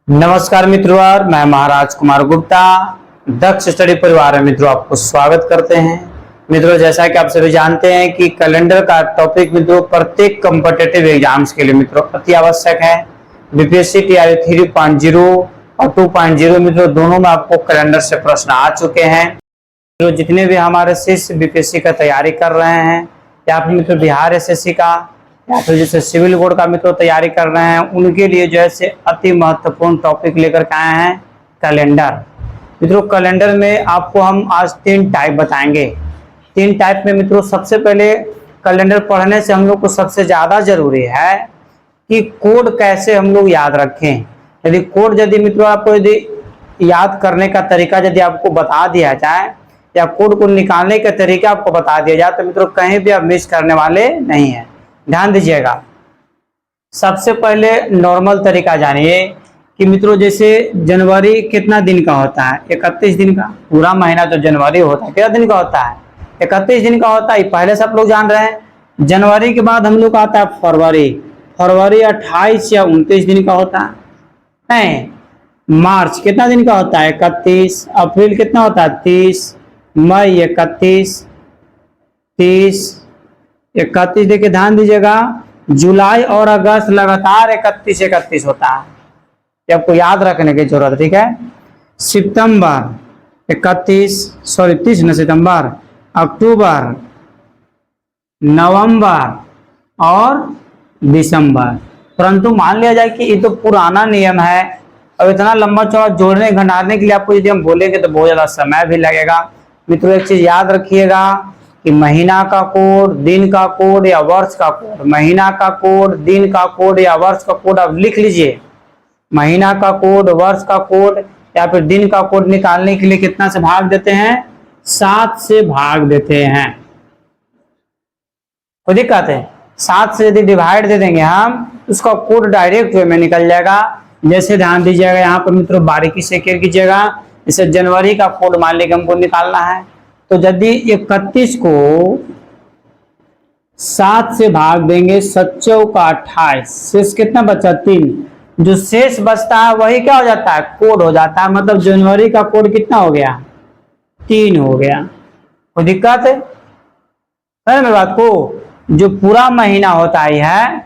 नमस्कार मित्रों, मैं महाराज कुमार गुप्ता दक्ष स्टडी परिवार में मित्रों आपको स्वागत करते हैं। मित्रों, जैसा कि आप सभी जानते हैं कि कैलेंडर का टॉपिक मित्रों प्रत्येक कॉम्पिटिटिव एग्जाम्स के लिए मित्रों अति आवश्यक है। बीपीएससी टीआरई 3.0 और 2.0 मित्रों दोनों में आपको कैलेंडर से प्रश्न आ चुके हैं। जो जितने भी हमारे शिष्य बीपीएससी का तैयारी कर रहे हैं या फिर मित्रों बिहार एसएससी का या फिर जैसे सिविल बोर्ड का मित्रों तैयारी कर रहे हैं, उनके लिए जो है अति महत्वपूर्ण टॉपिक लेकर के आए हैं कैलेंडर। मित्रों, कैलेंडर में आपको हम आज 3 टाइप बताएंगे। 3 टाइप में मित्रों सबसे पहले कैलेंडर पढ़ने से हम लोग को सबसे ज्यादा जरूरी है कि कोड कैसे हम लोग याद रखें। यदि कोड मित्रों आपको यदि याद करने का तरीका यदि आपको बता दिया जाए या कोड को निकालने का तरीका आपको बता दिया जाए तो मित्रों कहीं भी आप मिस करने वाले नहीं है। ध्यान दीजिएगा। सबसे पहले नॉर्मल तरीका जानिए कि मित्रों जैसे जनवरी कितना दिन का होता है? 31 दिन का। पूरा महीना तो जनवरी होता है, कितना दिन का होता है? 31 दिन का होता है। पहले सब लोग जान रहे हैं। जनवरी के बाद हम लोग का आता है फरवरी। फरवरी 28 या 29 दिन का होता है। नहीं, मार्च कितना दिन का होता है? 31। अप्रैल कितना होता है? 30। मई 31, 30, 31। देखिए ध्यान दीजिएगा। जुलाई और अगस्त लगातार 31 होता है, ये आपको याद रखने की जरूरत है। ठीक है। सितंबर 30 न सितंबर, अक्टूबर, नवंबर और दिसंबर। परंतु मान लिया जाए कि ये तो पुराना नियम है। अब इतना लंबा चौड़ा जोड़ने घटाने के लिए आपको यदि हम बोलेंगे तो बहुत ज्यादा समय भी लगेगा। मित्रों एक चीज याद रखिएगा कि महीना का कोड, दिन का कोड या वर्ष का कोड, महीना का कोड, दिन का कोड या वर्ष का कोड आप लिख लीजिए। महीना का कोड, वर्ष का कोड या फिर दिन का कोड निकालने के लिए कितना से भाग देते हैं? 7 से भाग देते हैं। कोई दिक्कत है? 7 से यदि डिवाइड दे देंगे हम, उसका कोड डायरेक्ट वे में निकल जाएगा। जैसे ध्यान दीजिएगा, यहाँ पर मित्रों बारीकी से केयर कीजिएगा। जैसे जनवरी का कोड मान लीजिए हमको निकालना है, तो यदि 31 को 7 से भाग देंगे, 7 का 28, शेष कितना बचा? 3। जो शेष बचता है वही क्या हो जाता है? कोड हो जाता है। मतलब जनवरी का कोड कितना हो गया? 3 हो गया। कोई दिक्कत है मेरी बात को? जो पूरा महीना होता है,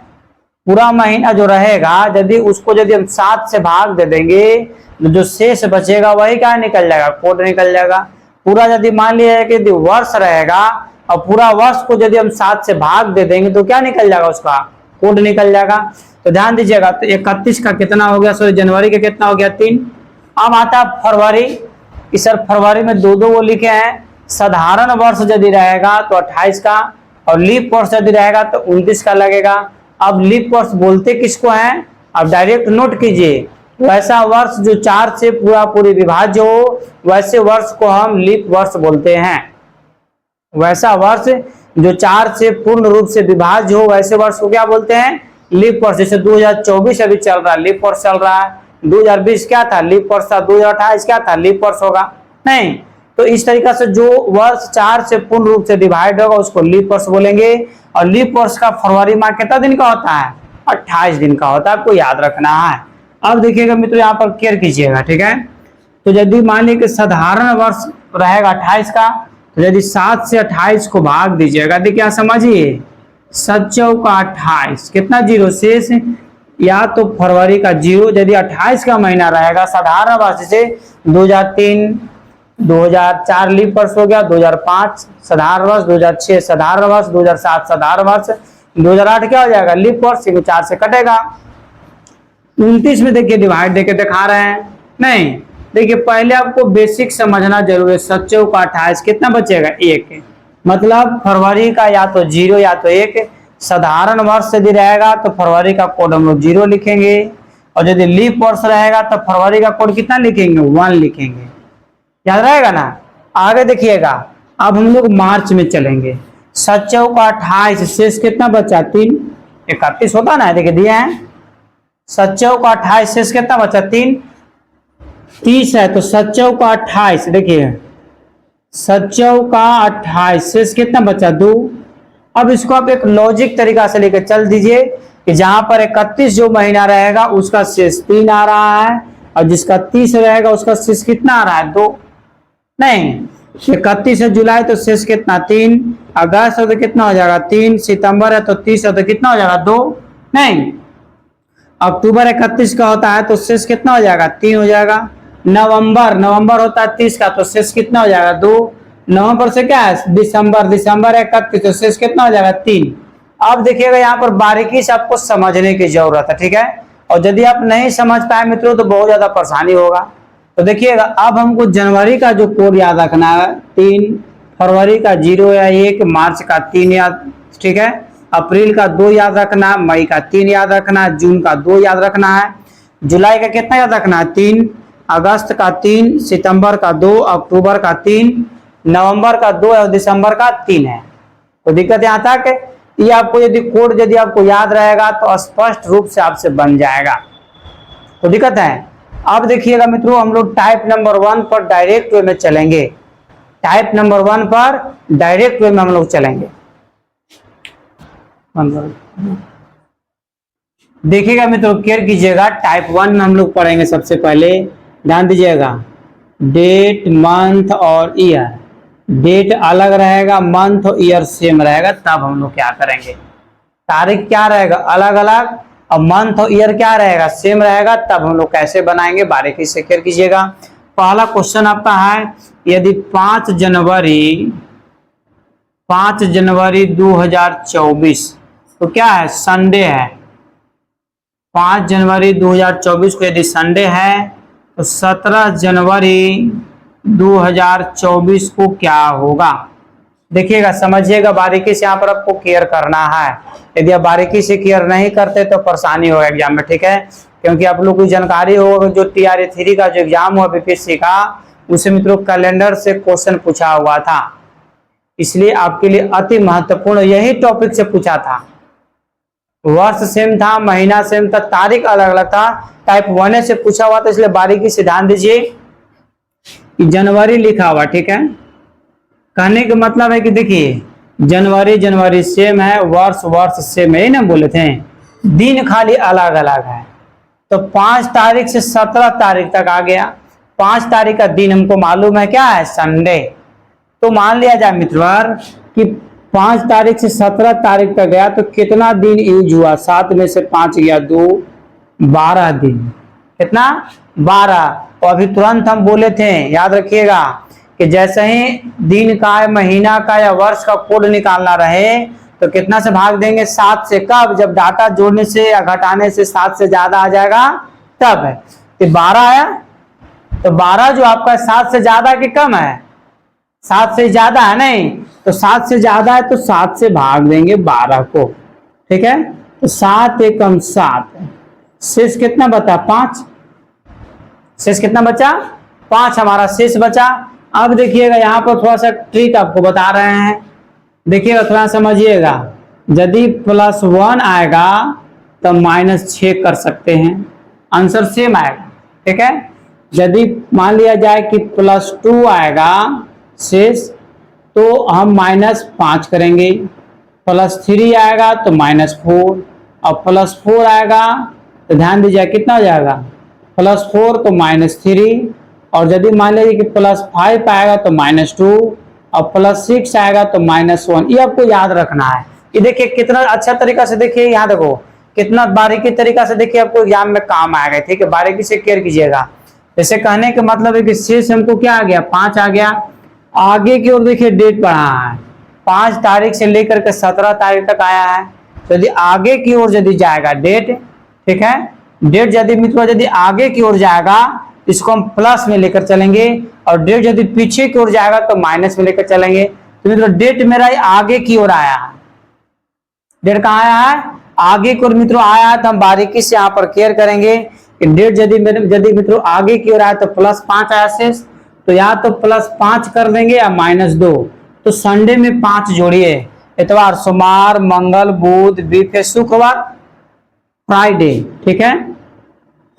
पूरा महीना जो रहेगा यदि उसको यदि हम 7 से भाग दे देंगे तो जो शेष बचेगा वही क्या निकल जाएगा? कोड निकल जाएगा। पूरा यदि मान लिया कि यदि वर्ष रहेगा और पूरा वर्ष को यदि हम 7 से भाग दे देंगे तो क्या निकल जाएगा? उसका कोड निकल जाएगा। तो ध्यान दीजिएगा। तो 31 का कितना हो गया? सॉरी, जनवरी का कितना हो गया? 3। अब आता है फरवरी कि सर फरवरी में 2 वो लिखे हैं। साधारण वर्ष यदि रहेगा तो 28 का और लीप वर्ष यदि रहेगा तो 29 का लगेगा। अब लीप वर्ष बोलते किसको है? अब डायरेक्ट नोट कीजिए। वैसा वर्ष जो 4 से पूरी विभाज्य हो वैसे वर्ष को हम लीप वर्ष बोलते हैं। वैसा वर्ष जो 4 से पूर्ण रूप से विभाज्य हो वैसे वर्ष को क्या बोलते हैं? लीप वर्ष। जैसे 2024 अभी चल रहा है, लीप वर्ष चल रहा है। 2020 क्या था? लीप वर्ष था। 2028 क्या था? लीप वर्ष होगा। नहीं, तो इस तरीका से जो वर्ष 4 से पूर्ण रूप से डिवाइड होगा उसको लीप वर्ष बोलेंगे। और लीप वर्ष का फरवरी माह कितना दिन का होता है? 28 दिन का होता है। आपको याद रखना है। अब देखिएगा मित्रों, यहाँ पर केयर कीजिएगा। ठीक है। तो यदि मान लीजिए कि साधारण वर्ष रहेगा 28 का, तो यदि 7 से 28 को भाग दीजिएगा, देखिए यहाँ समझिए, 7 का 28 कितना? 0 शेष या तो फरवरी का 0। यदि 28 का महीना रहेगा साधारण वर्ष से 2003, 2004 लीप वर्ष हो गया, 2005 साधारण वर्ष, 2006 साधारण वर्ष, 2007 साधारण वर्ष, 2008 क्या हो जाएगा? लीप वर्ष। 4 से कटेगा। 29 में देखिए डिवाइड देके दिखा रहे हैं। नहीं, देखिए पहले आपको बेसिक समझना जरूरी है। 7 का 28 कितना बचेगा? 1। मतलब फरवरी का या तो 0 या तो 1। साधारण वर्ष यदि रहेगा तो फरवरी का कोड हम लोग 0 लिखेंगे और यदि लीप वर्ष रहेगा तो फरवरी का कोड कितना लिखेंगे? 1 लिखेंगे। याद रहेगा ना? आगे देखिएगा। अब हम लोग मार्च में चलेंगे। 7 का 28 शेष कितना बचा? 3। 31 होता ना, देखिए दिए हैं। 7 का 28 शेष कितना बचा? 3। 30 है तो 7 का 28 देखिए, 7 का 28 शेष कितना बचा? 2। अब इसको आप एक लॉजिक तरीका से लेकर चल दीजिए कि जहां पर 31 जो महीना रहेगा उसका शेष 3 आ रहा है और जिसका 30 रहेगा उसका शेष कितना आ रहा है 2। नहीं, 31 है जुलाई तो शेष कितना 3, अगस्त है तो कितना हो जाएगा 3, सितंबर है तो 30 है तो कितना हो जाएगा 2। नहीं, अक्टूबर 31 का होता है तो शेष कितना हो जाएगा 3 हो जाएगा। नवंबर होता है 30 का तो शेष कितना हो जाएगा 2। नवंबर से क्या है दिसंबर 31 तो शेष कितना हो जाएगा 3। अब देखिएगा यहाँ पर बारीकी से आपको समझने की जरूरत है, ठीक है। और यदि आप नहीं समझ पाए मित्रों तो बहुत ज्यादा परेशानी होगा। तो देखिएगा अब हमको जनवरी का जो कोड याद रखना है 3, फरवरी का 0 या 1, मार्च का 3 याद, ठीक है, अप्रैल का 2 याद रखना, मई का 3 याद रखना, जून का 2 याद रखना है, जुलाई का कितना याद रखना है 3, अगस्त का 3, सितंबर का 2, अक्टूबर का 3, नवंबर का 2 और दिसंबर का 3 है। तो दिक्कत यहाँ तक ये आपको यदि कोड यदि आपको याद रहेगा तो स्पष्ट रूप से आपसे बन जाएगा। तो दिक्कत है। अब देखिएगा मित्रों हम लोग टाइप नंबर 1 पर डायरेक्ट वे में चलेंगे। टाइप नंबर 1 पर डायरेक्ट वे में हम लोग चलेंगे। देखिएगा मित्रों केयर कीजिएगा, टाइप 1 में हम लोग पढ़ेंगे। सबसे पहले ध्यान दीजिएगा, डेट, मंथ और ईयर। डेट अलग रहेगा, मंथ और ईयर सेम रहेगा, तब हम लोग क्या करेंगे, तारीख क्या रहेगा अलग अलग और मंथ और ईयर क्या रहेगा सेम रहेगा, तब हम लोग कैसे बनाएंगे बारीकी से केयर कीजिएगा। पहला क्वेश्चन आपका है, यदि 5 जनवरी 2024 तो क्या है संडे है। 5 जनवरी 2024 को यदि संडे है तो 17 जनवरी 2024 को क्या होगा। देखिएगा समझिएगा बारीकी से, यहाँ पर आपको केयर करना है। यदि आप बारीकी से केयर नहीं करते तो परेशानी होगा एग्जाम में, ठीक है। क्योंकि आप लोग को जानकारी होगा जो TRA 3 का जो एग्जाम हुआ BPSC का, उसे मित्रों कैलेंडर से क्वेश्चन पूछा हुआ था, इसलिए आपके लिए अति महत्वपूर्ण यही टॉपिक से पूछा था। वर्ष सेम था, महीना सेम था, तारीख अलग अलग था, टाइप 1 से पूछा हुआ था, इसलिए बारीकी से ध्यान दीजिए कि जनवरी लिखा हुआ, ठीक है। कहने का मतलब है कि देखिए जनवरी सेम है, वर्ष सेम है ना बोले थे, दिन खाली अलग अलग है। तो 5 तारीख से 17 तारीख तक आ गया। 5 तारीख का दिन हमको मालूम है क्या है संडे। तो मान लिया जाए मित्रवर कि 5 तारीख से 17 तारीख तक गया तो कितना दिन यूज हुआ, 7 में से 5 गया 2, 12 दिन। कितना 12। और अभी तुरंत हम बोले थे, याद रखिएगा कि जैसे ही दिन का महीना का या वर्ष का कोड निकालना रहे तो कितना से भाग देंगे 7 से। कब, जब डाटा जोड़ने से या घटाने से 7 से ज्यादा आ जाएगा तब है। तो 12 आया, तो 12 जो आपका 7 से ज्यादा कि कम है, 7 से ज्यादा है, नहीं तो 7 से ज्यादा है तो 7 से भाग देंगे 12 को, ठीक है। तो 7 एकम 7, शेष कितना बचा 5, शेष कितना बचा 5 हमारा शेष बचा। अब देखिएगा यहाँ पर थोड़ा सा ट्रिक आपको बता रहे हैं, देखिएगा थोड़ा समझिएगा। यदि +1 आएगा तो -6 कर सकते हैं, आंसर सेम आएगा, ठीक है। यदि मान लिया जाए कि +2 आएगा शेष तो हम -5 करेंगे, +3 आएगा तो -4 और +4 आएगा तो ध्यान दीजिए कितना हो जाएगा +4 तो -3। और यदि मान लीजिए कि +5 आएगा तो -2 और +6 आएगा तो -1। ये आपको याद रखना है। ये देखिए कितना अच्छा तरीका से, देखिए यहाँ देखो कितना बारीकी तरीका से, देखिए आपको एग्जाम में काम आएगा, ठीक है। बारीकी से केयर कीजिएगा। जैसे कहने का मतलब है कि शेष हमको क्या आ गया 5 आ गया। आगे की ओर देखिए डेट बढ़ा है, 5 तारीख से लेकर के 17 तारीख तक आया है। तो यदि आगे की ओर यदि जाएगा डेट, ठीक है, डेट यदि मित्रों यदि आगे की ओर जाएगा इसको हम प्लस में लेकर चलेंगे, और डेट यदि पीछे की ओर जाएगा तो माइनस में लेकर चलेंगे। तो मित्रों डेट मेरा आगे की ओर आया है, डेट कहाँ आया है आगे की ओर मित्रों आया है। तो हम बारीकी से यहाँ पर केयर करेंगे कि डेट यदि मित्रों आगे की ओर आया तो +5 आया शेष, तो या तो +5 कर देंगे या -2। तो संडे में 5 जोड़िए, इतवार, सोमवार, मंगल, बुध, बीफ, शुक्रवार, फ्राइडे, ठीक है।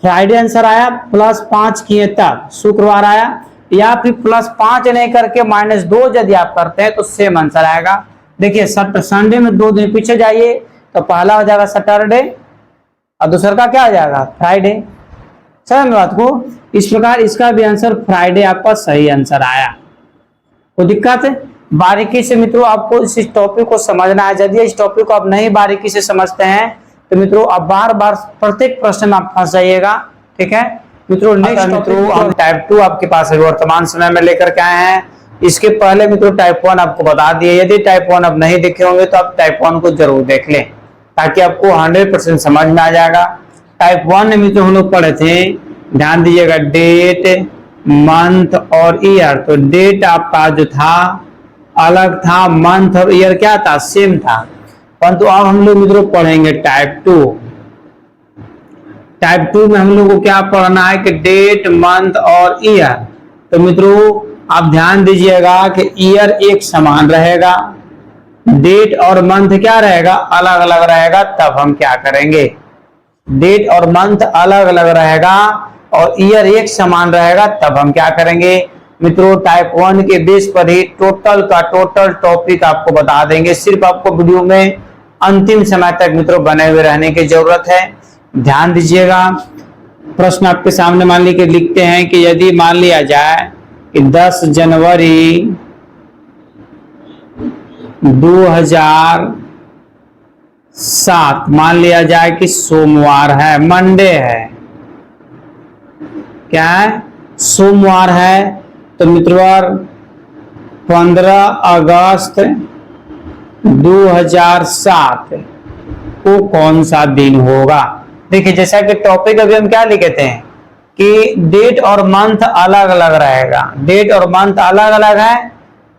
फ्राइडे आंसर आया, +5 किए तब शुक्रवार आया। या फिर +5 नहीं करके -2 यदि आप करते हैं तो सेम आंसर आएगा। देखिए संडे में 2 दिन पीछे जाइए तो पहला हो जाएगा सैटरडे और दूसरा का क्या हो जाएगा फ्राइडे। समझ बात को। इस प्रकार इसका भी आंसर फ्राइडे आपका सही आंसर आया। कोई दिक्कत है? बारीकी से मित्रों आपको इस टॉपिक को समझना है। यदि इस टॉपिक को आप नहीं बारीकी से समझते हैं तो मित्रों आप बार बार प्रत्येक प्रश्न में आप फंस जाइएगा। ठीक है मित्रों। नेक्स्ट मित्रों हम टाइप 2 आपके पास वर्तमान समय में लेकर के आए हैं। इसके पहले मित्रों टाइप 1 आपको बता दिए। यदि टाइप 1 आप नहीं देखे होंगे तो आप टाइप 1 को जरूर देख लें ताकि आपको 100% समझ में आ जाएगा। टाइप 1 में मित्रों हम लोग पढ़े थे, ध्यान दीजिएगा, डेट, मंथ और ईयर। तो डेट आपका जो था अलग था, मंथ और ईयर क्या था, सेम था। परंतु अब हम लोग मित्रों पढ़ेंगे टाइप 2। टाइप 2 में हम लोग को क्या पढ़ना है कि डेट, मंथ और ईयर। तो मित्रों आप ध्यान दीजिएगा कि ईयर एक समान रहेगा, डेट और मंथ क्या रहेगा, अलग अलग रहेगा। तब हम क्या करेंगे, डेट और मंथ अलग अलग रहेगा और ईयर एक समान रहेगा, तब हम क्या करेंगे मित्रों टाइप 1 के बेस पर ही टोटल का टोटल टॉपिक आपको बता देंगे। सिर्फ आपको वीडियो में अंतिम समय तक मित्रों बने हुए रहने की जरूरत है। ध्यान दीजिएगा। प्रश्न आपके सामने मान लीजिए लिखते हैं कि यदि मान लिया जाए कि 10 जनवरी 2007 मान लिया जाए कि सोमवार है, मंडे है, क्या है, सोमवार है। तो मित्रों 15 अगस्त 2007 को कौन सा दिन होगा। देखिए जैसा कि टॉपिक अभी हम क्या लिखे थे कि डेट और मंथ अलग अलग रहेगा, डेट और मंथ अलग अलग है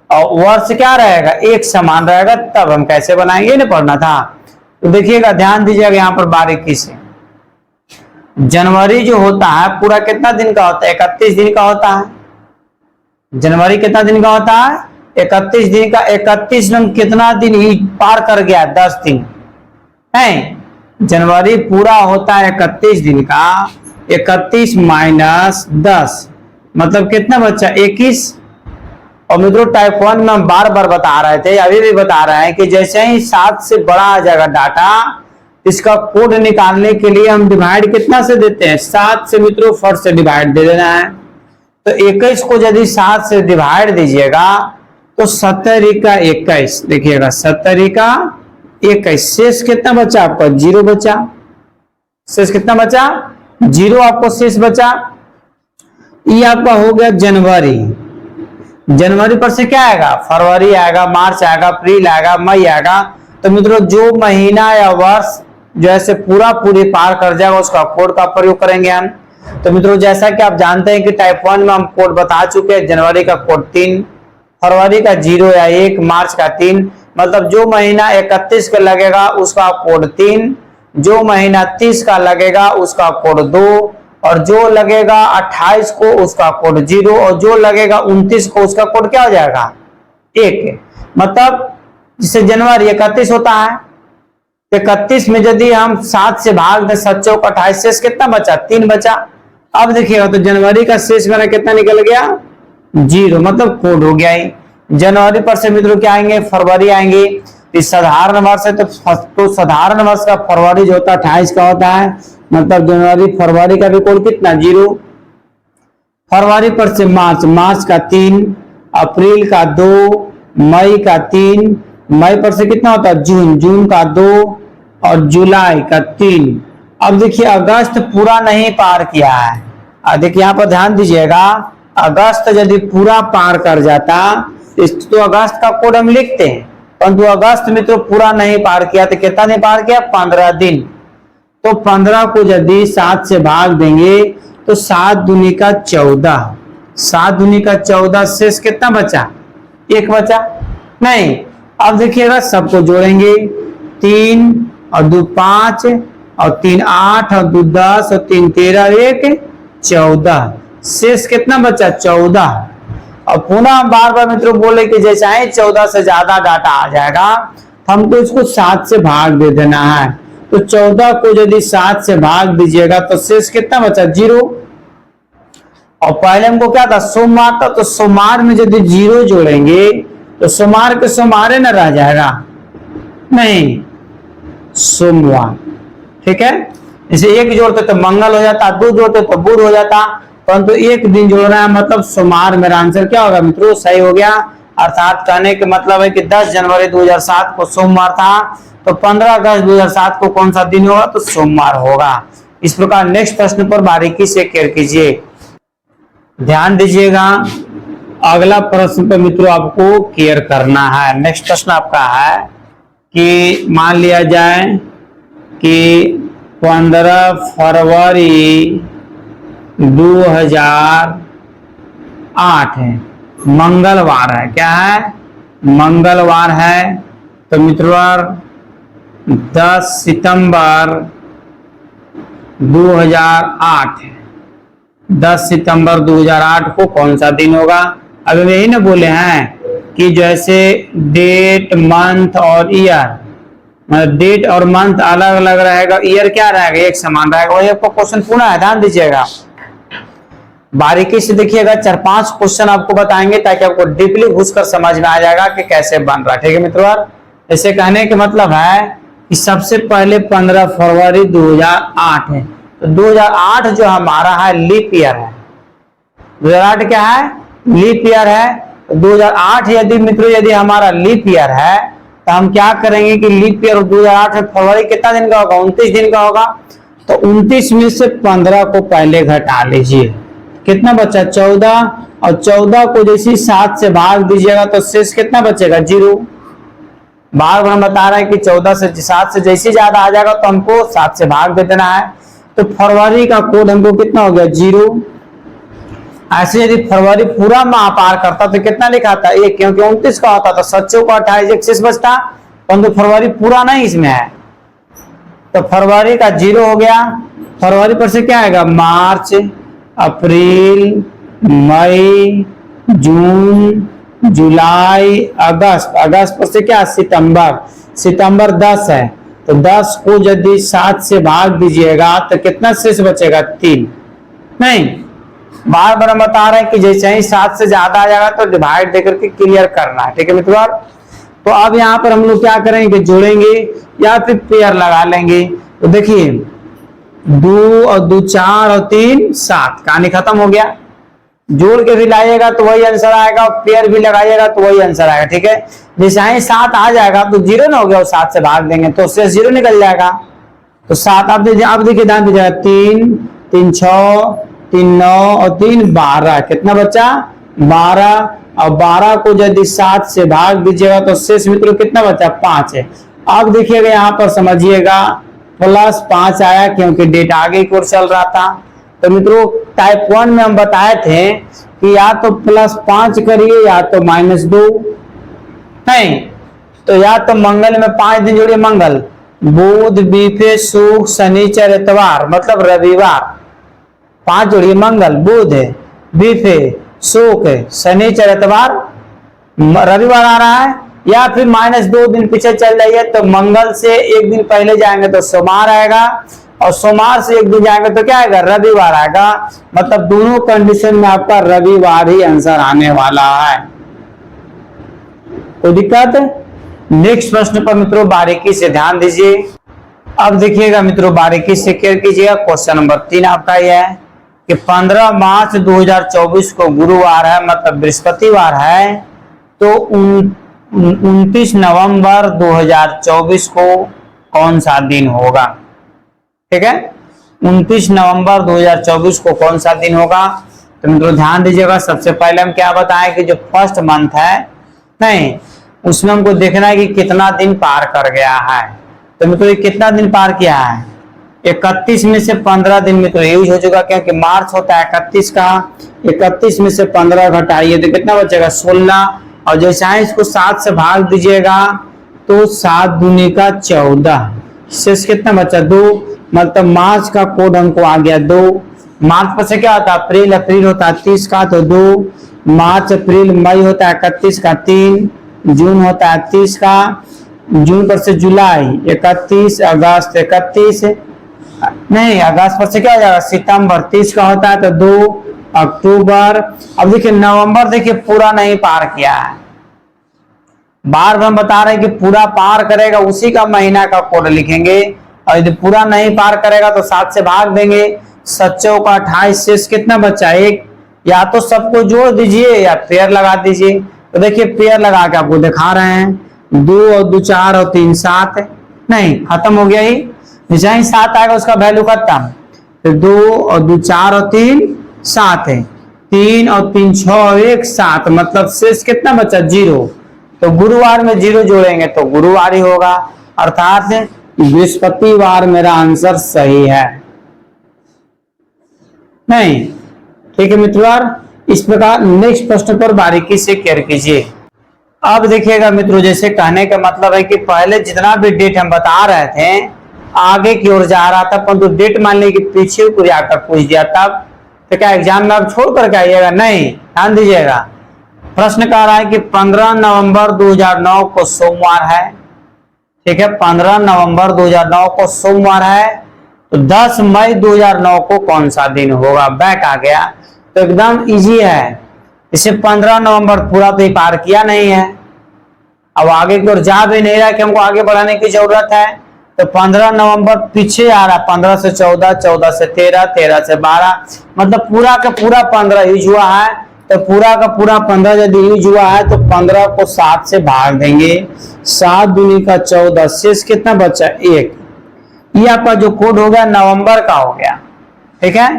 और वर्ष क्या रहेगा, एक समान रहेगा। तब हम कैसे बनाएंगे, ना पढ़ना था। तो देखिएगा ध्यान दीजिएगा यहाँ पर बारीकी से। जनवरी जो होता है पूरा कितना दिन का होता है, 31 दिन का होता है। जनवरी कितना दिन का होता है, 31 दिन का। 31 में कितना दिन ही पार कर गया, 10 दिन है। जनवरी पूरा होता है 31 दिन का, 31 माइनस 10 मतलब कितना बच्चा, 21। और मित्रों टाइप 1 में हम बार बार बता रहे थे, अभी भी बता रहे हैं कि जैसे ही 7 से बड़ा आ जाएगा डाटा, इसका कोड निकालने के लिए हम डिवाइड कितना से देते हैं, 7 से मित्रों फर्स्ट से डिवाइड दे देना है। तो 21 को यदि 7 से डिवाइड दीजिएगा तो 70 का 21, देखिएगा 70 का 21, शेष कितना बचा आपका, 0 बचा। शेष कितना बचा, 0 आपको शेष बचा। ये आपका हो गया जनवरी। जनवरी पर से क्या आएगा, फरवरी आएगा, मार्च आएगा, अप्रैल आएगा, मई आएगा। तो मित्रों जो महीना या वर्ष जैसे पूरा पूरी पार कर जाएगा उसका कोड का प्रयोग करेंगे हम। तो मित्रों जैसा कि आप जानते हैं कि टाइप 1 में हम कोड बता चुके हैं। जनवरी का कोड 3, फरवरी का 0 या 1, मार्च का 3। मतलब जो महीना 31 का लगेगा उसका कोड 3, जो महीना 30 का लगेगा उसका कोड 2, और जो लगेगा 28 को उसका कोड 0, और जो लगेगा 29 को उसका कोड क्या हो जाएगा, 1। मतलब जिससे जनवरी 31 होता है, 31 में यदि हम 7 से भाग दें, 7 चौक 28, शेष कितना बचा, 3 बचा। अब देखिएगा तो जनवरी का शेष मेरा कितना निकल गया, 0, मतलब कोड हो गया ही। जनवरी पर से मित्रों क्या आएंगे, फरवरी आएंगे। इस साधारण वर्ष है तो साधारण वर्ष का फरवरी जो होता है 28 का होता है, मतलब जनवरी फरवरी का भी कोड कितना, 0। फरवरी पर से मार्च, मार्च का 3, अप्रैल का 2, मई का 3, मई पर से कितना होता है, जून, जून का 2 और जुलाई का 3। अब देखिए अगस्त पूरा नहीं पार किया है। देखिए यहाँ पर ध्यान दीजिएगा, अगस्त यदि पूरा पार कर जाता तो अगस्त का कोड हम लिखते हैं, परंतु अगस्त में तो पूरा नहीं पार किया। तो कितना नहीं पार किया, 15 दिन। तो 15 को यदि 7 से भाग देंगे तो 7 दूनी का 14, 7 दूनी का 14, शेष कितना बचा, 1 बचा नहीं। अब देखिएगा सबको जोड़ेंगे, 3 और 2 5 और 3 8 और 2 10 और 3 13 1 14, शेष कितना बचा, 14। और पुनः बार बार मित्रों बोले कि जैसा है 14 से ज्यादा डाटा आ जाएगा तो हमको इसको 7 से भाग दे देना है। तो 14 को यदि 7 से भाग दीजिएगा तो शेष कितना बचा, 0। और पहले हमको क्या था, सोमवार था, तो सोमवार में यदि 0 जोड़ेंगे तो सोमवार के सोमवार न रह जाएगा, नहीं सोमवार, ठीक है। जैसे एक जोड़ते तो मंगल हो जाता, दो जोड़ते तो बुध हो जाता, परंतु एक दिन जोड़ना है मतलब सोमवार। मेरा आंसर क्या होगा मित्रों? सही हो गया। अर्थात कहने के मतलब है कि 10 जनवरी 2007 को सोमवार था, तो 15 अगस्त 2007 को कौन सा दिन होगा? तो सोमवार होगा। इस प्रकार नेक्स्ट प्रश्न पर बारीकी से केयर कीजिए, ध्यान दीजिएगा। अगला प्रश्न पर मित्रों आपको केयर करना है। नेक्स्ट प्रश्न आपका है कि मान लिया जाए कि 15 फरवरी 2008 है, मंगलवार है। क्या है? मंगलवार है। तो मित्रों 10 सितंबर 2008 है। 10 सितंबर 2008 को कौन सा दिन होगा? अभी यही ना बोले हैं कि जैसे डेट, मंथ और ईयर, मतलब डेट और मंथ अलग अलग रहेगा, ईयर क्या रहेगा? एक समान रहेगा। वही आपको क्वेश्चन पूरा है, ध्यान दीजिएगा, बारीकी से देखिएगा। 4-5 क्वेश्चन आपको बताएंगे ताकि आपको डीपली घुसकर समझ में आ जाएगा कि कैसे बन रहा है। ठीक है मित्रों, ऐसे कहने के मतलब है कि सबसे पहले 15 फरवरी 2008 है। तो 2008 जो हमारा है लीप ईयर है। 2008 क्या है? लीप ईयर है। तो 2008 यदि मित्रों यदि हमारा लीप ईयर है तो हम क्या करेंगे कि लीप ईयर 2008 में फरवरी कितना दिन का होगा? 29 दिन का होगा। तो 29 में से 15 को पहले घटा लीजिए, कितना बचा? 14। और 14 को जैसे 7 से भाग दीजिएगा तो शेष कितना बचेगा? 0। बार बार हम बता रहे हैं कि 14 से 7 से जैसे ज्यादा आ जाएगा तो हमको 7 से भाग दे देना है। तो फरवरी का कोड हमको कितना हो गया? 0। ऐसे यदि फरवरी पूरा माह पार करता तो कितना लिखा था? 1, क्योंकि 29 का होता था, 7 को 28 एक शेष बचता, परंतु फरवरी पूरा नहीं इसमें है। तो फरवरी का 0 हो गया। फरवरी पर से क्या आएगा? मार्च, अप्रैल, मई, जून, जुलाई, अगस्त। अगस्त पर से क्या? सितंबर। सितंबर 10 है। तो 10 को यदि 7 से भाग दीजिएगा तो कितना शेष बचेगा? 3। नहीं, बार बार हम बता रहे हैं कि जैसे ही 7 से ज्यादा आ जाएगा तो डिवाइड देकर के क्लियर करना है। ठीक है मित्रों, तो अब यहाँ पर हम लोग क्या करेंगे? जोड़ेंगे या फिर पेयर लगा लेंगे। तो देखिए 2 और 2 4 और 3 7, कहानी खत्म हो गया। जोड़ के भी लाइएगा तो वही आंसर आएगा, और पेयर भी लगाइएगा तो वही आंसर आएगा। ठीक है, जैसे ही 7 आ जाएगा तो 0 ना हो गया, और 7 से भाग देंगे तो उससे 0 निकल जाएगा। तो 7 आप देखिए ध्यान दीजिएगा, 3 3 6 3 9 और 3 12, कितना बचा? 12। और 12 को यदि 7 से भाग दीजिएगा तो शेष मित्रों कितना बचा? 5 है। अब देखिएगा यहाँ पर समझिएगा +5 आया क्योंकि डेट आगे की ओर चल रहा था। तो मित्रों टाइप 1 में हम बताए थे कि या तो +5 करिए या तो -2। नहीं तो या तो मंगल में 5 दिन जोड़िए, मंगल, बुध, बीफे, शुक्र, शनिचर, इतवार, मतलब रविवार। 5 जोड़िए, मंगल, बुध, बीफे, शुक्र, शनिचर, इतवार, रविवार आ रहा है। या फिर -2 दिन पीछे चल जाइए तो मंगल से एक दिन पहले जाएंगे तो सोमवार आएगा, और सोमवार से एक दिन जाएंगे तो क्या आएगा? रविवार आएगा। मतलब दोनों कंडीशन में आपका रविवार ही आंसर आने वाला है। कोई दिक्कत? नेक्स्ट प्रश्न पर मित्रों बारीकी से ध्यान दीजिए। अब देखिएगा मित्रों, बारीकी से केयर कीजिएगा। क्वेश्चन नंबर 3 आपका यह है कि 15 मार्च 2024 को गुरुवार है, मतलब बृहस्पतिवार है। तो 29 नवंबर 2024 को कौन सा दिन होगा? ठीक है, 29 नवंबर 2024 को कौन सा दिन होगा? तो मित्रों ध्यान दीजिएगा। सबसे पहले हम क्या बताएं कि जो फर्स्ट मंथ है, नहीं उसमें हमको देखना है कि कितना दिन पार कर गया है। तो मित्रों ये कितना दिन पार किया है? 31 में से 15 दिन मित्रों यूज हो चुका, क्योंकि मार्च होता है 31 का। 31 में से 15 घटाइए तो कितना बचेगा? 16। और जैसे ही इसको 7 से भाग दीजिएगा तो 7 दूनी का 14, शेष कितना बचा? 2। मतलब मार्च का कोड हमको आ गया 2। मार्च पर से क्या होता है? अप्रैल, अप्रैल होता है 30 का तो 2। मार्च, अप्रैल, मई होता है 31 का 3। जून होता है 30 का। जून पर से जुलाई 31, अगस्त 31, नहीं अगस्त पर से क्या हो जाएगा? सितंबर 30 का होता है तो 2। अक्टूबर, अब देखिए नवंबर देखिए पूरा नहीं पार किया है। बार बार हम बता रहे हैं कि पूरा पार करेगा उसी का महीना का कोड लिखेंगे। और यदि पूरा नहीं पार करेगा तो 7 से भाग देंगे। 7 चौका 28, शेष कितना बचा 1। या तो सबको जोड़ दीजिए या पेयर लगा दीजिए। तो देखिए पेयर लगा के आपको दिखा रहे हैं, 2 और 2 4 और 3 7, नहीं खत्म हो गया ही, जहाँ 7 आएगा उसका वैल्यू खत्म। तो 2 और 2 4 और 3 7 है, 3 और 3 6 और 1 7, मतलब शेष कितना बचा 0। तो गुरुवार में 0 जोड़ेंगे तो गुरुवार ही होगा, अर्थात बृहस्पतिवार मेरा आंसर सही है। नहीं, ठीक है मित्रों, इस प्रकार नेक्स्ट प्रश्न पर बारीकी से केयर कीजिए। अब देखिएगा मित्रों, जैसे कहने का मतलब है कि पहले जितना भी डेट हम बता रहे थे आगे की ओर जा रहा था, परंतु डेट मान ली कि पीछे को जाकर पूछ दिया, तब तो क्या एग्जाम में आप छोड़ करके आइएगा? नहीं, ध्यान दीजिएगा। प्रश्न कह रहा है कि 15 नवंबर 2009 को सोमवार है, ठीक है, 15 नवंबर 2009 को सोमवार है, तो 10 मई 2009 को कौन सा दिन होगा? बैक आ गया तो एकदम इजी है। इसे 15 नवंबर पूरा तो पार किया नहीं है, अब आगे की ओर जा भी नहीं रहा कि हमको आगे बढ़ाने की जरूरत है, तो 15 नवंबर पीछे आ रहा, 15 से 14, 14 से 13, 13 से 12, मतलब पूरा का पूरा 15 यूज हुआ है। तो पूरा का पूरा 15 यदि यूज हुआ है तो 15 को 7 से भाग देंगे, 7 दूनी का 14, शेष कितना बचा 1। ये आपका जो कोड हो गया नवंबर का हो गया, ठीक है।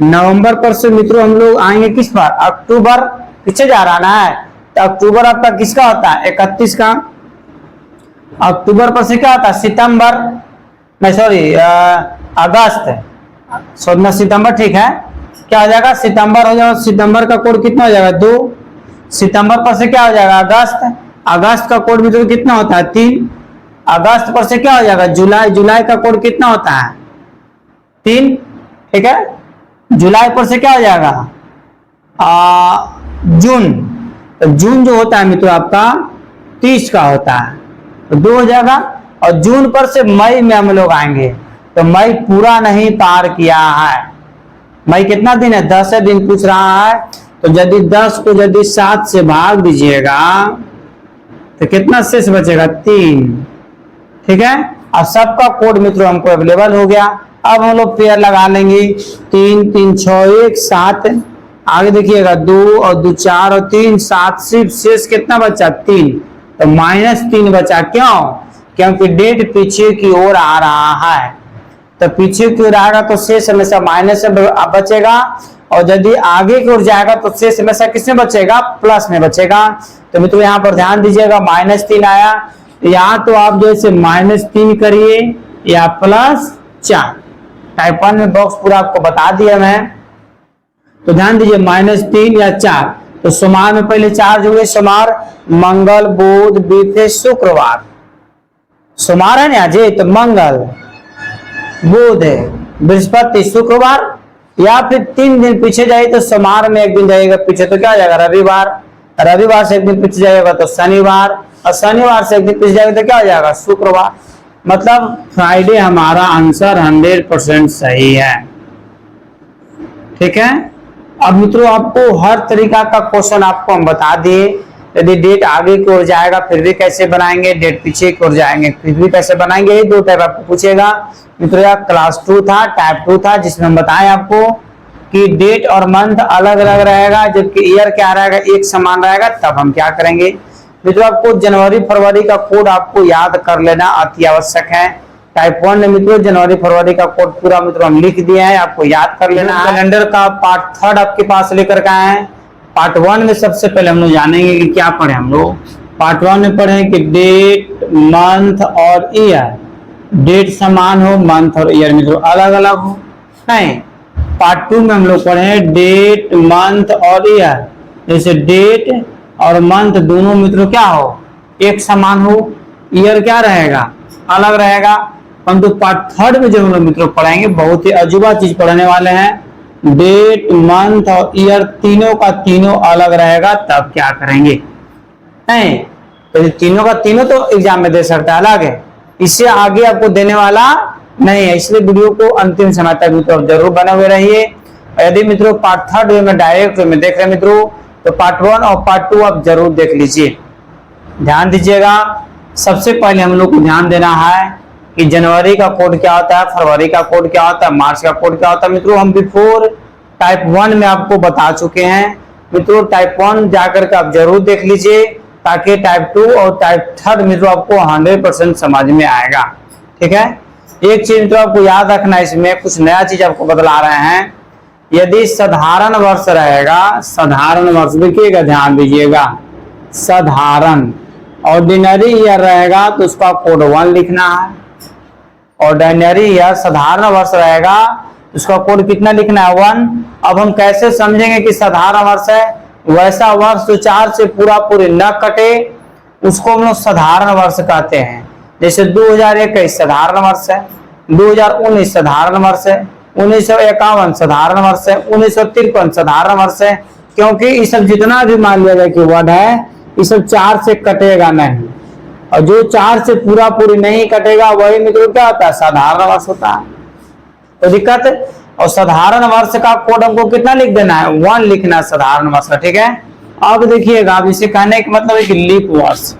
नवंबर पर से मित्रों हम लोग आएंगे किस पर? अक्टूबर, पीछे जा रहा ना है, तो अक्टूबर आपका किसका होता है? 31 का। अक्टूबर पर से क्या होता है? सितंबर, नहीं सॉरी अगस्त, सोचना सितंबर, ठीक है, क्या हो जाएगा? सितंबर हो जाएगा। सितंबर का कोड कितना हो जाएगा? 2। सितंबर पर से क्या हो जाएगा? अगस्त। अगस्त का कोड मित्रों कितना होता है? 3। अगस्त पर से क्या हो जाएगा? जुलाई। जुलाई का कोड कितना होता है? 3, ठीक है। जुलाई पर से क्या हो जाएगा? जून। तो जून जो होता है मित्रों आपका 30 का होता है, तो 2 हो जाएगा। और जून पर से मई में हम लोग आएंगे, तो मई पूरा नहीं पार किया है। मई कितना दिन है? 10 दिन पूछ रहा है, तो यदि 10 को यदि 7 से भाग दीजिएगा तो कितना शेष बचेगा? 3, ठीक है। अब सबका कोड मित्रों हमको अवेलेबल हो गया। अब हम लोग पेयर लगा लेंगे, 3 3 6 1 7, आगे देखिएगा 2 और 2 4 और 3 7, सिर्फ शेष कितना बचा? 3, तो -3 बचा। क्यों? क्योंकि डेट पीछे की ओर आ रहा है, तो पीछे की ओर आएगा तो शेष हमेशा माइनस से बचेगा, और यदि आगे की ओर जाएगा तो शेष हमेशा किसमें बचेगा? प्लस में बचेगा। तो मित्रों यहाँ पर ध्यान दीजिएगा, -3 आया, या तो आप जैसे -3 करिए या +4। टाइप 1 में बॉक्स पूरा आपको बता दिया मैं, तो ध्यान दीजिए -3 या 4। तो सोमवार में पहले 4 जुड़े, सोमवार, मंगल, बुध, बीफे, शुक्रवार। सोमवार है ना जी, तो मंगल, बुध, बृहस्पति, शुक्रवार, या फिर 3 दिन पीछे जाइए तो सोमवार में 1 दिन जाइएगा पीछे तो क्या हो जाएगा? रविवार। रविवार से 1 दिन पीछे जाएगा तो शनिवार, और शनिवार से 1 दिन पीछे जाएगा तो क्या हो जाएगा? शुक्रवार। मतलब फ्राइडे हमारा आंसर 100% सही है, ठीक है। अब मित्रों आपको हर तरीका का क्वेश्चन आपको हम बता दिए। यदि डेट आगे की ओर जाएगा फिर भी कैसे बनाएंगे, डेट पीछे की ओर जाएंगे फिर भी कैसे बनाएंगे, ये 2 टाइप आपको पूछेगा मित्रों। यह क्लास 2 था, टाइप 2 था, जिसमें हम बताएं आपको कि डेट और मंथ अलग अलग रहेगा, जबकि ईयर क्या रहेगा? एक समान रहेगा। तब हम क्या करेंगे मित्रों, आपको जनवरी फरवरी का कोड आपको याद कर लेना अति आवश्यक है। टाइप 1 में मित्रों जनवरी फरवरी का कोड पूरा मित्रों हम लिख दिए हैं, आपको याद कर लेना है। कैलेंडर का पार्ट 3 आपके पास लेकर के आए हैं। पार्ट 1 में सबसे पहले हम लोग जानेंगे कि क्या पढ़े हम लोग। पार्ट 1 में पढ़े कि डेट, मंथ और ईयर, डेट समान हो, मंथ और ईयर मित्रों अलग अलग हो। नहीं, पार्ट 2 में हम लोग पढ़े डेट, मंथ और ईयर, जैसे डेट और मंथ दोनों मित्रों क्या हो? एक समान हो, ईयर क्या रहेगा? अलग रहेगा। परंतु पार्ट 3 में जो हम लोग मित्रों पढ़ेंगे बहुत ही अजूबा चीज पढ़ने वाले हैं। डेट, मंथ और ईयर तीनों का तीनों अलग रहेगा, तब क्या करेंगे? नहीं, तो तीनों का तीनों तो एग्जाम में दे सकता है, अलग है, इससे आगे आपको देने वाला नहीं है। इसलिए वीडियो को अंतिम समय तक मित्रों जरूर बने हुए रहिए। यदि मित्रों पार्ट 3 में डायरेक्ट में देख रहे मित्रों, तो पार्ट 1 और पार्ट 2 आप जरूर देख लीजिए। ध्यान दीजिएगा, सबसे पहले हम लोग को ध्यान देना है कि जनवरी का कोड क्या होता है, फरवरी का कोड क्या होता है, मार्च का कोड क्या होता है। मित्रों हम बिफोर टाइप 1 में आपको बता चुके हैं। मित्रों टाइप 1 जाकर के आप जरूर देख लीजिए, ताकि टाइप 2 और टाइप 3 मित्रों आपको 100% समझ में आएगा। ठीक है, एक चीज मित्रों आपको याद रखना, इसमें कुछ नया चीज आपको बतला रहे हैं। यदि साधारण वर्ष रहेगा, साधारण वर्ष देखिएगा, ध्यान दीजिएगा, साधारण ऑर्डिनरी ईयर रहेगा तो उसका कोड 1 लिखना है। ऑर्डिनरी ईयर साधारण वर्ष रहेगा उसका कोड कितना लिखना है, 1। अब हम कैसे समझेंगे कि साधारण वर्ष है? वैसा वर्ष जो 4 से पूरा पूरी न कटे उसको हम लोग साधारण वर्ष कहते हैं। जैसे 2021 साधारण वर्ष है, 2019 साधारण वर्ष है, 1951 साधारण वर्ष है, 1953 साधारण वर्ष है। क्योंकि ये सब जितना भी मान लिया जाए कि वर्ड है, ये सब 4 से कटेगा नहीं, और जो 4 से पूरा पूरी नहीं कटेगा वही मित्रों क्या होता है, साधारण वर्ष होता है। तो दिक्कत, और साधारण वर्ष का कोड हमको कितना लिख देना है, 1 लिखना है साधारण वर्ष का। ठीक है, अब देखिएगा, अब इसे कहने का मतलब है कि लीप वर्ष।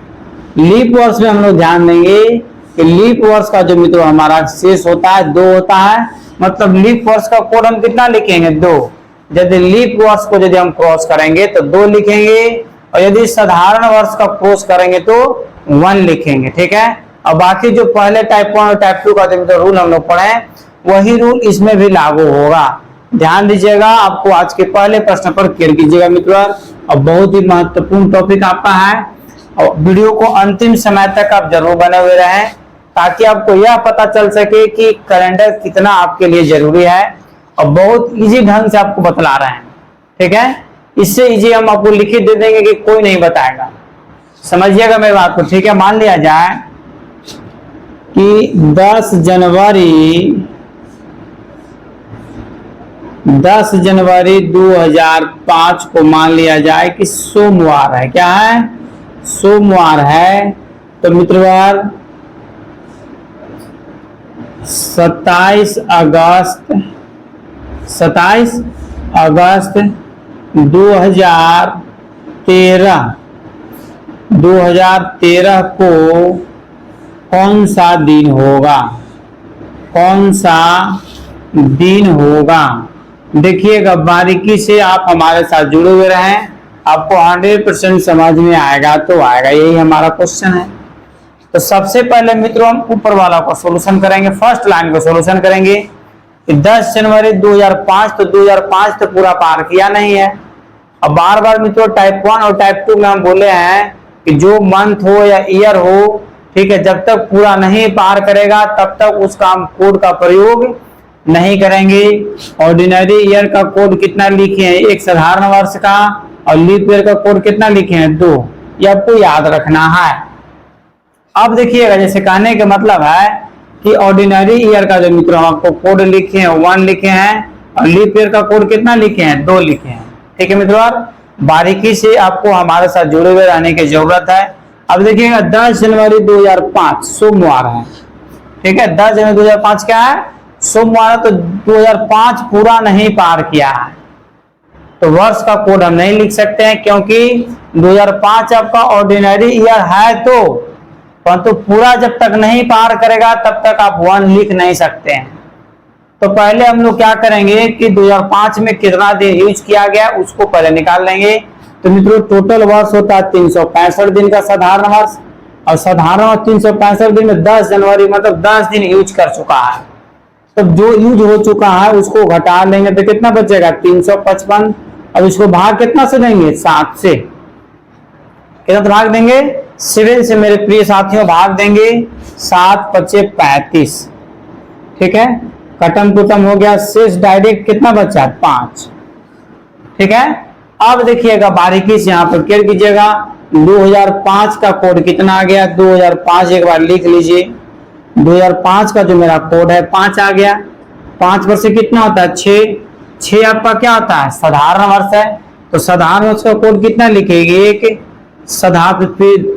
लीप वर्ष में हम लोग ध्यान देंगे कि लीप वर्ष का जो मित्रों हमारा शेष होता है 2 होता है। मतलब लीप वर्ष का कोड हम कितना लिखेंगे, 2। यदि लीप वर्ष को यदि हम क्रॉस करेंगे तो 2 लिखेंगे, और यदि साधारण वर्ष का क्रॉस करेंगे तो 1 लिखेंगे। ठीक है, और बाकी जो पहले टाइप 1 और टाइप 2 का जो रूल हम लोग पढ़े वही रूल इसमें भी लागू होगा। ध्यान दीजिएगा, आपको आज के पहले प्रश्न पर क्लियर कीजिएगा मित्रों। और बहुत ही महत्वपूर्ण टॉपिक आपका है, और वीडियो को अंतिम समय तक आप जरूर बने हुए रहें, ताकि आपको यह पता चल सके कि कैलेंडर कितना आपके लिए जरूरी है, और बहुत इजी ढंग से आपको बतला रहे हैं। ठीक है, इससे इजी हम आपको लिखित दे देंगे कि कोई नहीं बताएगा। समझिएगा मेरी बात को। ठीक है, मान लिया जाए कि 10 जनवरी 2005 को मान लिया जाए कि सोमवार है। क्या है, सोमवार है। तो मित्रों 27 अगस्त 2013 को कौन सा दिन होगा, कौन सा दिन होगा? देखिएगा, बारीकी से आप हमारे साथ जुड़े हुए रहें, आपको 100% समझ में आएगा तो आएगा। यही हमारा क्वेश्चन है। तो सबसे पहले मित्रों हम ऊपर वाला को सॉल्यूशन करेंगे, फर्स्ट लाइन को सॉल्यूशन करेंगे। 10 जनवरी 2005, तो 2005 तो पूरा पार किया नहीं है। अब बार बार मित्रों टाइप 1 और टाइप 2 में हम बोले हैं कि जो मंथ हो या ईयर हो, ठीक है, जब तक पूरा नहीं पार करेगा तब तक उसका हम कोड का प्रयोग नहीं करेंगे। ऑर्डिनरी ईयर का कोड कितना लिखे हैं, 1 साधारण वर्ष का, और लीप ईयर का कोड कितना लिखे हैं, 2। ये आपको याद रखना है। अब देखिएगा, जैसे कहने का मतलब है कि ऑर्डिनरी ईयर का जो मित्रों हम आपको कोड लिखे हैं 1 लिखे हैं, और लीप ईयर का कोड कितना लिखे हैं, 2 लिखे हैं। ठीक है मित्रों, बारीकी से आपको हमारे साथ जुड़े हुए रहने की जरूरत है। अब देखिएगा 10 जनवरी 2005 सोमवार है। ठीक है, 10 जनवरी 2005 क्या है, सोमवार। तो 2005 पूरा नहीं पार किया है, तो वर्ष का कोड हम नहीं लिख सकते हैं, क्योंकि 2005 आपका ऑर्डिनरी ईयर है। तो परंतु पूरा जब तक नहीं पार करेगा तब तक आप 1 लिख नहीं सकते हैं। तो पहले हम लोग क्या करेंगे कि 2005 में कितना दिन यूज किया गया उसको पहले निकाल लेंगे। तो मित्रों टोटल वर्ष होता है 365 दिन का साधारण वर्ष, और साधारण वर्ष 365 दिन में 10 जनवरी मतलब 10 दिन यूज कर चुका है। तो जो यूज हो चुका है उसको घटा लेंगे तो कितना बचेगा, 355। अब इसको भाग कितना से देंगे, 7 से। कितना भाग देंगे, 7 से मेरे प्रिय साथियों भाग देंगे, 7 × 5 = 35। ठीक है, कटम कुटम हो गया, शेष डायरेक्ट कितना बचा, 5। ठीक है, अब देखिएगा बारीकी से यहाँ पर क्लियर कीजिएगा। 2005 का कोड कितना आ गया, 2005 एक बार लिख लीजिए। 2005 का जो मेरा कोड है 5 आ गया। 5 वर्ष से कितना होता है, 6। 6 आपका क्या होता है, साधारण वर्ष है। तो साधारण वर्ष का कोड कितना लिखेगी, 1। साधारण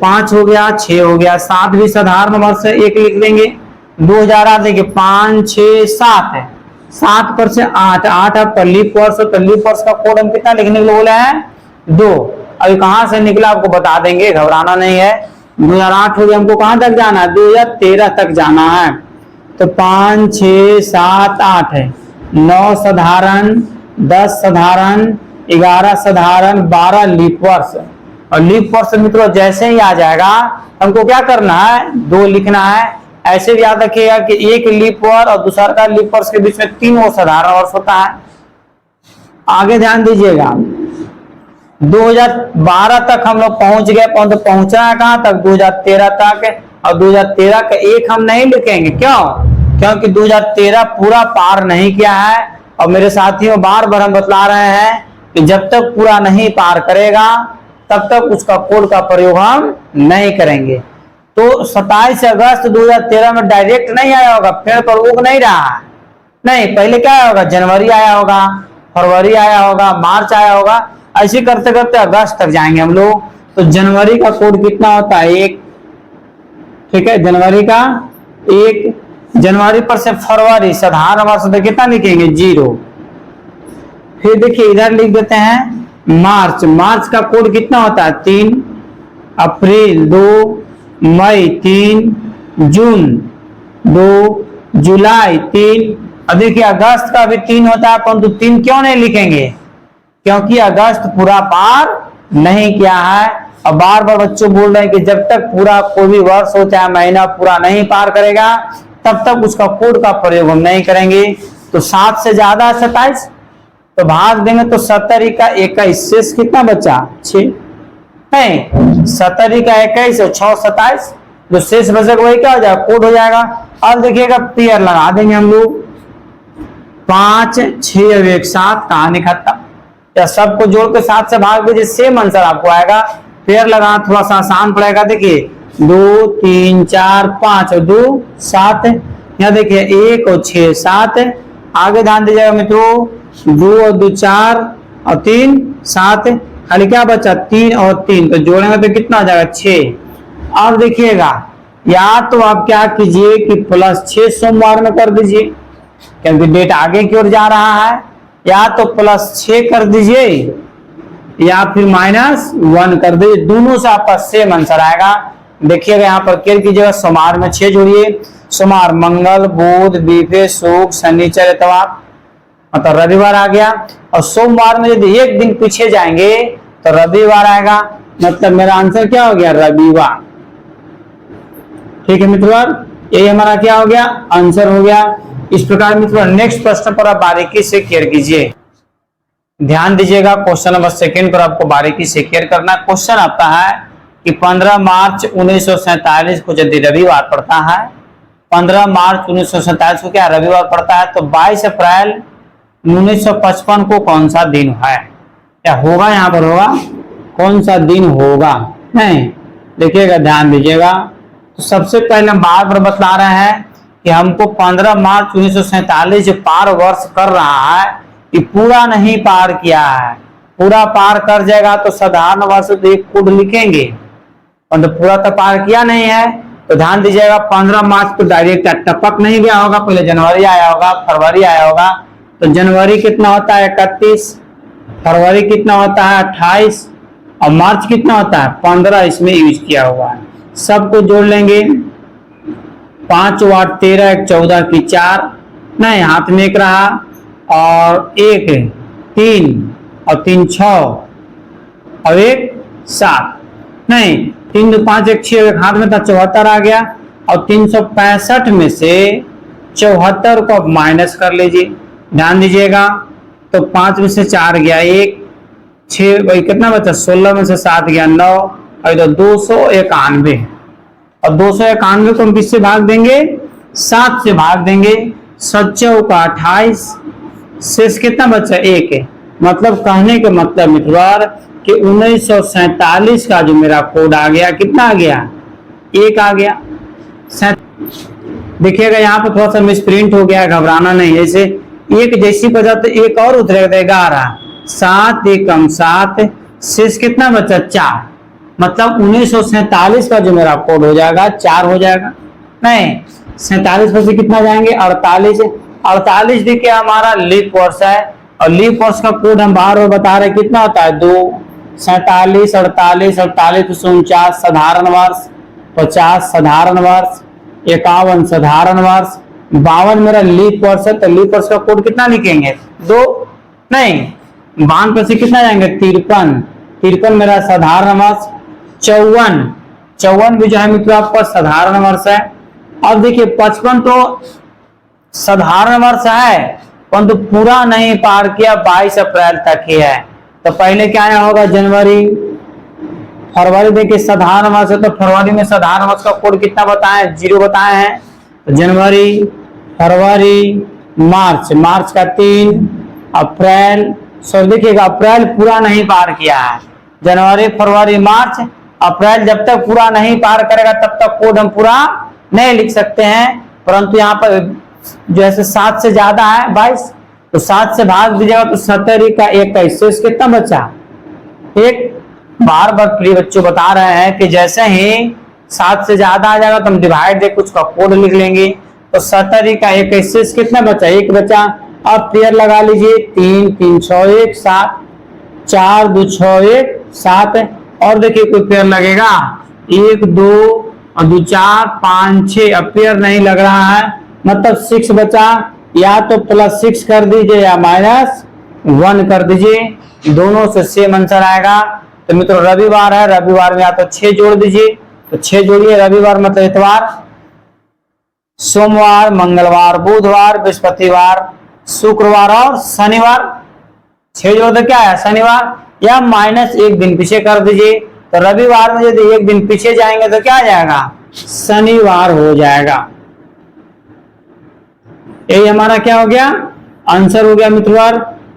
5 हो गया, 6 हो गया, 7 भी साधारण वर्ष है, 1 लिख देंगे। 2008 देखिए 5, 6, 7 है, 7 पर से 8, 8 आपका लीप वर्ष, तो लीप वर्ष का कोड हम कितना लिखने के लिए बोले हैं, 2। अभी कहां से निकला आपको बता देंगे, घबराना नहीं है। 2008 हो गया, हमको कहां तक जाना है, 2013 तक जाना है। तो 5, 6, 7, 8 है, 9 साधारण, 10 साधारण, 11 साधारण, 12 लीप वर्ष। और लीप वर्ष मित्रों जैसे ही आ जाएगा हमको क्या करना है, 2 लिखना है। ऐसे भी याद रखिएगा कि एक लीप वर्ष और दूसरा का लीप वर्ष के बीच में 3 और साधारण वर्ष होता है। आगे ध्यान दीजिएगा, 2012 तक हम लोग पहुंच गए, परंतु पहुंचा है कहां तक, 2013 तक। और 2013 का एक हम नहीं लिखेंगे, क्यों? क्योंकि 2013 पूरा पार नहीं किया है। और मेरे साथियों बार बार हम बतला रहे हैं कि जब तक पूरा नहीं पार करेगा तब तक उसका कोड का प्रयोग हम नहीं करेंगे। तो 27 अगस्त 2013 में डायरेक्ट नहीं आया होगा, पेड़ पर उग नहीं रहा है, नहीं, पहले क्या आया होगा, जनवरी आया होगा, फरवरी आया होगा, मार्च आया होगा, ऐसे करते करते अगस्त तक जाएंगे हम लोग। तो जनवरी का कोड कितना होता है, 1। ठीक है, जनवरी का 1, जनवरी पर से फरवरी साधारण वर्ष तो कितना लिखेंगे, 0। फिर देखिए इधर लिख देते हैं मार्च, मार्च का कोड कितना होता है, 3, अप्रैल 2, मई 3, जून 2, जुलाई 3। अब देखिए अगस्त का भी 3 होता है, परंतु 3 क्यों नहीं लिखेंगे, क्योंकि अगस्त पूरा पार नहीं किया है। और बार बार बच्चों बोल रहे हैं कि जब तक पूरा कोई भी वर्ष हो चाहे महीना पूरा नहीं पार करेगा तब तक उसका कोड का प्रयोग हम नहीं करेंगे। तो 7 से ज्यादा 27, तो भाग देंगे तो 70 का 21, शेष कितना बचा, 6 है, 70 का 21 और 6 27, जो शेष बचेगा वही क्या हो जाएगा, कोड हो जाएगा। अब देखिएगा पेयर लगा देंगे हम लोग, 5, 6 और 1 7, कहानी खत्म। या सबको जोड़ के 7 से भाग दीजिए, सेम आंसर आपको आएगा। पेयर लगाना थोड़ा सा आसान पड़ेगा, देखिए 2, 3, 4, 5 और 2 7, यहाँ देखिए 1 और 6 7। आगे ध्यान दीजिएगा मित्रों, 2 और 2 4 और 3 7, खाली क्या बचा, 3 और 3, तो जोड़ेंगे तो कितना हो जाएगा, 6। अब देखिएगा या तो आप क्या कीजिए कि +6 सोमवार में कर दीजिए, क्योंकि डेट आगे की ओर जा रहा है, या तो +6 कर दीजिए या फिर -1 कर दीजिए, दोनों से आपका सेम आंसर आएगा। देखिएगा यहाँ पर केयर कीजिएगा, सोमवार में 6 जोड़िए, सोमवार मंगल बुध बीफे शुक्र शनिचर इतवार, मतलब रविवार आ गया। और सोमवार में यदि एक दिन पीछे जाएंगे तो रविवार आएगा, मतलब मेरा आंसर क्या हो गया, रविवार। ठीक है मित्रों, यही हमारा क्या हो गया, आंसर हो गया। इस प्रकार मित्रों नेक्स्ट प्रश्न पर आप बारीकी से केयर कीजिए, ध्यान दीजिएगा। क्वेश्चन नंबर 2 पर आपको बारीकी से केयर करना। क्वेश्चन आता है कि 15 मार्च 1947 को यदि रविवार पड़ता है, 15 मार्च 1947 को क्या रविवार पड़ता है, तो 22 अप्रैल 1955 को कौन सा दिन है, क्या होगा, यहाँ पर होगा कौन सा दिन होगा, नहीं देखिएगा ध्यान दीजिएगा। तो सबसे पहले हम बार बार बतला रहे हैं कि हमको 15 मार्च 1947 जो पार वर्ष कर रहा है कि पूरा नहीं पार किया है, पूरा पार कर जाएगा तो साधारण वर्ष तो एक कोड लिखेंगे, तो पूरा तो पार किया नहीं है। तो ध्यान दीजिएगा 15 मार्च तो डायरेक्ट टपक नहीं गया होगा, पहले जनवरी आया होगा, फरवरी आया होगा, तो जनवरी कितना होता है 31, फरवरी कितना होता है 28 और मार्च कितना होता है 15, इसमें यूज किया हुआ है। सबको जोड़ लेंगे, 5 और 8 13, 1 14 की 4, नहीं हाथ में एक रहा, और 1 3 और 3 6 और 1 7, नहीं 3 2 5 1 6, एक हाथ में था 74 आ गया। और 365 में से 74 को अब माइनस कर लीजिए, ध्यान दीजिएगा। तो 5 में से 4 गया 1, 6 वही कितना बचा, 16 में से 7 गया 9, और इधर 291, और 291 को हम किससे भाग देंगे, 7 से भाग देंगे, 7 का 28, शेष कितना बचा 1 है। मतलब कहने का मतलब मित्रवार कि 1947 का जो मेरा कोड आ गया, कितना आ गया, 1 आ गया। देखिएगा यहाँ पर थोड़ा सा मिसप्रिंट हो गया, घबराना नहीं, जैसे 1 जैसी बचा तो 1 और उतरेगा 11, 7 1 7, शेष कितना बचा 4, मतलब 1947 का जो मेरा कोड हो जाएगा 4 हो जाएगा। नहीं 47 पर से कितना जाएंगे 48, 48 देखिए हमारा लीप वर्ष है, और लीप वर्ष का कोड हम बाहर में बता रहे कितना होता है 2, 47 48 48 49 साधारण वर्ष, 50 साधारण वर्ष, 51 साधारण वर्ष, 52 मेरा लीप वर्ष है, तो लीप वर्ष का कोड कितना लिखेंगे? 2 नहीं, 52 पर से कितना जाएंगे? 53। 53 मेरा साधारण वर्ष। 54 भी जो है मित्रों आपका साधारण वर्ष है। अब देखिए 55 तो साधारण वर्ष है परंतु पूरा नहीं पार किया, 22 अप्रैल तक ही है। तो पहले क्या आया होगा? जनवरी। फरवरी देखिए साधारण वर्ष है, तो फरवरी में साधारण वर्ष का कोड कितना बताए? 0 बताए हैं। तो जनवरी, फरवरी, मार्च का 3, अप्रैल, सॉरी देखिएगा अप्रैल पूरा नहीं पार किया है। जनवरी, फरवरी, मार्च, अप्रैल जब तक पूरा नहीं पार करेगा तब तक कोड हम पूरा नहीं लिख सकते हैं। परंतु यहाँ पर जैसे 7 से ज्यादा है 22, तो 7 से भाग दीजिएगा तो 70 का 21, तो कितना बचा? एक बार बार प्रिय बच्चों बता रहे हैं कि जैसे ही 7 से ज्यादा आ जाएगा तो हम डिवाइड दे कुछ का कोड लिख लेंगे। तो 70 का 21 कितना बचा? 1 बचा। अब पेयर लगा लीजिए, 3 3 6 1 7, 4 2 6 1 7, और देखिए कोई पेयर लगेगा? 1 2 और 2 4 5 6, अब पेयर नहीं लग रहा है, मतलब 6 बचा। या तो +6 कर दीजिए या -1 कर दीजिए, दोनों से सेम आंसर आएगा। तो मित्रों रविवार है, रविवार में या तो 6 जोड़ दीजिए, तो 6 जोड़िए, रविवार मतलब इतवार, सोमवार, मंगलवार, बुधवार, बृहस्पतिवार, शुक्रवार और शनिवार। 6 जोड़ तो क्या है? शनिवार। या -1 दिन पीछे कर दीजिए, तो रविवार में यदि 1 दिन पीछे जाएंगे तो क्या आ जाएगा? शनिवार हो जाएगा। यही हमारा क्या हो गया? आंसर हो गया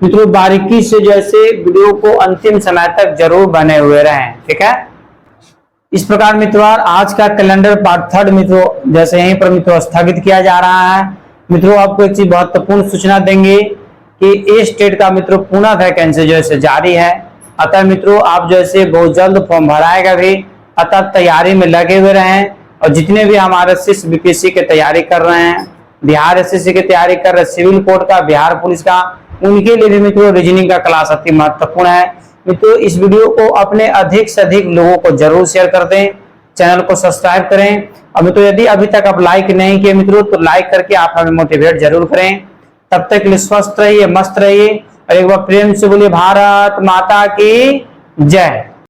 मित्रों बारीकी से जैसे वीडियो को अंतिम समय तक जरूर बने हुए रहें, ठीक है। इस प्रकार मित्रों आज का कैलेंडर पार्ट 3 मित्रों जैसे यहीं पर मित्रों स्थगित किया जा रहा है। मित्रों आपको एक चीज महत्वपूर्ण सूचना देंगे कि ए स्टेट का मित्रों पुनः वैकेंसी जो है जारी है। अतः मित्रों आप जैसे बहुत जल्द फॉर्म भराएगा भी, अतः तैयारी में लगे हुए रहें। और जितने भी हमारे शिष्य बीपीएससी की तैयारी कर रहे हैं, बिहार एसएससी की तैयारी कर रहे हैं, सिविल कोर्ट का, बिहार पुलिस का, उनके लिए भी मित्रों रीजनिंग का क्लास अति महत्वपूर्ण है। मित्रों इस वीडियो को अपने अधिक से अधिक लोगों को जरूर शेयर कर दें, चैनल को सब्सक्राइब करें। और मित्रों यदि अभी तक आप लाइक नहीं किए मित्रों तो लाइक करके आप हमें मोटिवेट जरूर करें। तब तक के लिए स्वस्थ रहिए, मस्त रहिए, और एक बार प्रेम से बोलिए भारत माता की जय।